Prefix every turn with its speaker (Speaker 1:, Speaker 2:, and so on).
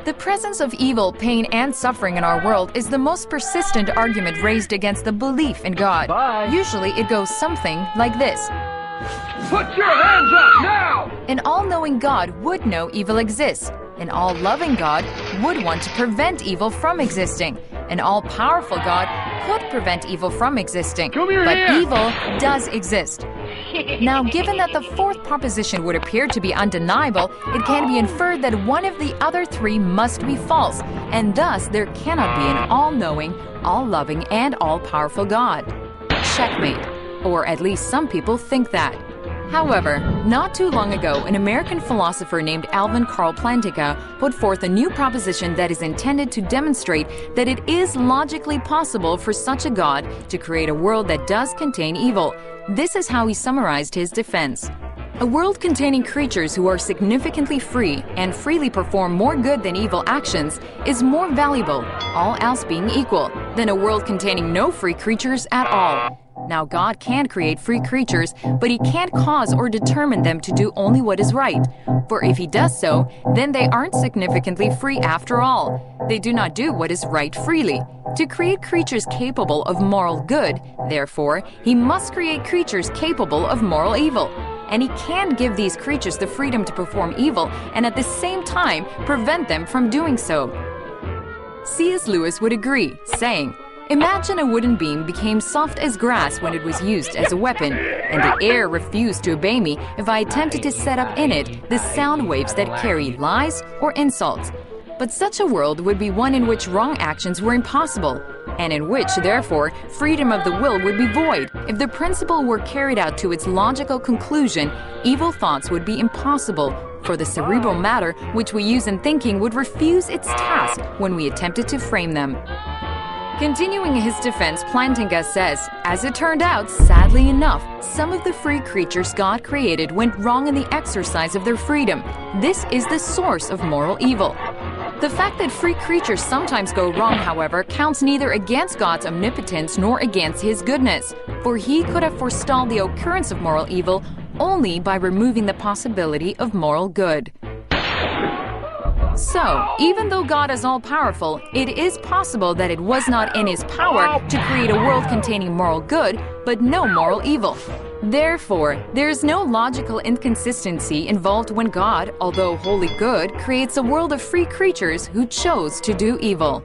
Speaker 1: The presence of evil, pain, and suffering in our world is the most persistent argument raised against the belief in God.
Speaker 2: Bye.
Speaker 1: Usually it goes something like this.
Speaker 2: Put your hands up now!
Speaker 1: An all-knowing God would know evil exists. An all-loving God would want to prevent evil from existing. An all-powerful God could prevent evil from existing.
Speaker 2: Come here,
Speaker 1: but
Speaker 2: here.
Speaker 1: evil does exist. Now, given that the fourth proposition would appear to be undeniable, it can be inferred that one of the other three must be false, and thus there cannot be an all-knowing, all-loving, and all-powerful God. Checkmate. Or at least some people think that. However, not too long ago, an American philosopher named Alvin Karl Plantinga put forth a new proposition that is intended to demonstrate that it is logically possible for such a God to create a world that does contain evil. This is how he summarized his defense. A world containing creatures who are significantly free and freely perform more good than evil actions is more valuable, all else being equal, than a world containing no free creatures at all. Now, God can create free creatures, but he can't cause or determine them to do only what is right. For if he does so, then they aren't significantly free after all. They do not do what is right freely. To create creatures capable of moral good, therefore, he must create creatures capable of moral evil. And he can give these creatures the freedom to perform evil and at the same time prevent them from doing so. C.S. Lewis would agree, saying, "Imagine a wooden beam became soft as grass when it was used as a weapon, and the air refused to obey me if I attempted to set up in it the sound waves that carry lies or insults. But such a world would be one in which wrong actions were impossible, and in which, therefore, freedom of the will would be void. If the principle were carried out to its logical conclusion, evil thoughts would be impossible, for the cerebral matter which we use in thinking would refuse its task when we attempted to frame them." Continuing his defense, Plantinga says, "As it turned out, sadly enough, some of the free creatures God created went wrong in the exercise of their freedom. This is the source of moral evil." The fact that free creatures sometimes go wrong, however, counts neither against God's omnipotence nor against his goodness, for he could have forestalled the occurrence of moral evil only by removing the possibility of moral good. So, even though God is all-powerful, it is possible that it was not in his power to create a world containing moral good, but no moral evil. Therefore, there is no logical inconsistency involved when God, although wholly good, creates a world of free creatures who chose to do evil.